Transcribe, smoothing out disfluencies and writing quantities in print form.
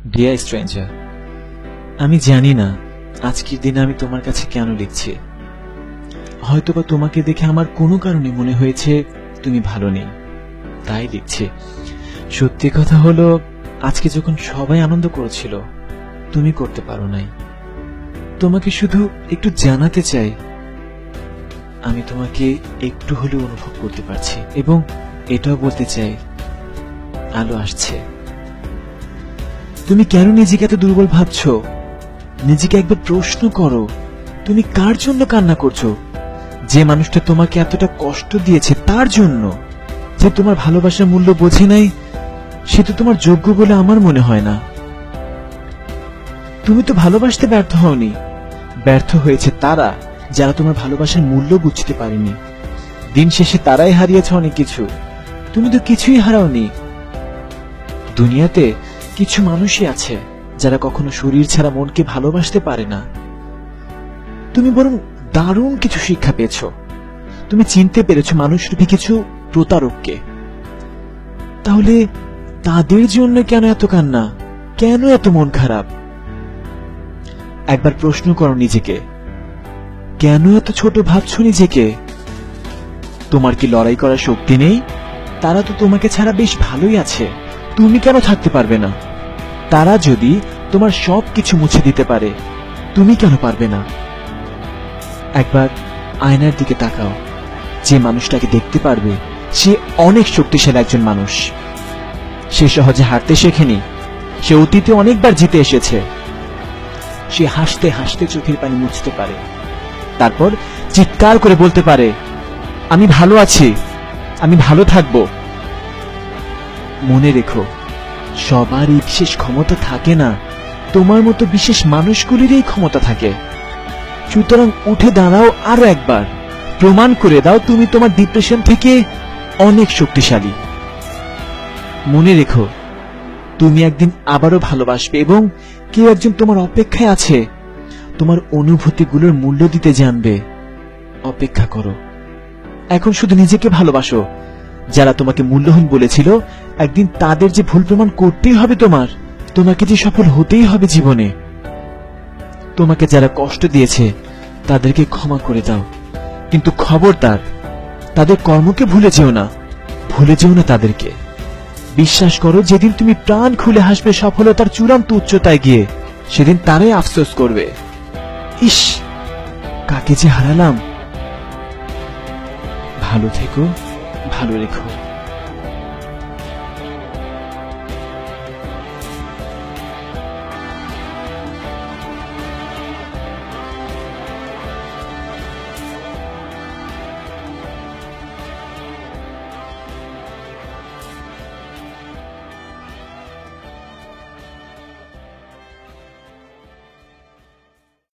Deer stranger, আমি জানি না আজকের দিনে আমি তোমার কাছে কেন লিখছি। হয়তোবা তোমাকে দেখে আমার কোনো কারণে মনে হয়েছে তুমি ভালো নেই, তাই লিখছি। সত্যি কথা হলো, আজকে যখন সবাই আনন্দ করেছিল তুমি করতে পারো নাই। তোমাকে শুধু একটু জানাতে চাই, আমি তোমাকে একটু হলেও অনুভব করতে পারছি, এবং এটাও বলতে চাই আলো আসছে। তুমি কেন নিজেকে এত দুর্বল ভাবছো? নিজেকে একবার প্রশ্ন করো, তুমি কার জন্য কান্না করছো? যে মানুষটা তোমাকে এতটা কষ্ট দিয়েছে তার জন্য। যে তোমার ভালোবাসার মূল্য বোঝে নাই, সে তো তোমার যোগ্য বলে আমার মনে হয় না। তুমি তো ভালোবাসতে ব্যর্থ হওনি, ব্যর্থ হয়েছে তারা যারা তোমার ভালোবাসার মূল্য বুঝতে পারেনি। দিন শেষে তারাই হারিয়েছে অনেক কিছু, তুমি তো কিছুই হারাওনি। দুনিয়াতে কিছু মানুষই আছে যারা কখনো শরীর ছাড়া মনকে ভালোবাসতে পারে না। তুমি বরং দারুণ কিছু শিক্ষা পেয়েছ। তুমি চিনতে পেরেছ মানুষরূপী কিছু প্রতারককে। তাহলে তাদের জন্য কেন এত কান্না, কেন এত মন খারাপ? একবার প্রশ্ন করো নিজেকে, কেন এত ছোট ভাবছো নিজেকে? তোমার কি লড়াই করার শক্তি নেই? তারা তো তোমাকে ছাড়া বেশ ভালোই আছে, তুমি কেন থাকতে পারবে না? তারা যদি তোমার সবকিছু মুছে দিতে পারে, তুমি কেন পারবে না? একবার আয়নার দিকে তাকাও। যে মানুষটাকে দেখতে পারবে সে অনেক শক্তিশালী একজন মানুষ। সে সহজে হারতে শেখেনি, সে অতীতে অনেকবার জিতে এসেছে। সে হাসতে হাসতে চোখের পানি মুছতে পারে, তারপর চিৎকার করে বলতে পারে, আমি ভালো আছি, আমি ভালো থাকবো। মনে রেখো, সবারই বিশেষ ক্ষমতা থাকে না, তোমার মতো বিশেষ মানুষগুলিরই ক্ষমতা থাকে। সুতরাং উঠে দাঁড়াও, আরো একবার প্রমাণ করে দাও তুমি তোমার ডিপ্রেশন থেকে অনেক শক্তিশালী। মনে রেখো, তুমি একদিন আবারও ভালোবাসবে, এবং কেউ একজন তোমার অপেক্ষায় আছে তোমার অনুভূতিগুলোর মূল্য দিতে জানবে। অপেক্ষা করো। এখন শুধু নিজেকে ভালোবাসো। যারা তোমাকে মূল্যহীন বলেছিল, একদিন তাদের যে ভুল প্রমাণ করতেই হবে তোমাকে যে সফল হতেই হবে জীবনে। তোমাকে যারা কষ্ট দিয়েছে তাদেরকে ক্ষমা করে দাও, কিন্তু খবরদার তাদের কর্মকে ভুলে যেও না, ভুলে যেও না তাদেরকে। বিশ্বাস করো, যেদিন তুমি প্রাণ খুলে হাসবে সফলতার চূড়ান্ত উচ্চতায় গিয়ে, সেদিন তারাই আফসোস করবে, ইস কাকে যে হারালাম। ভালো থেকো, ভালো রেখো।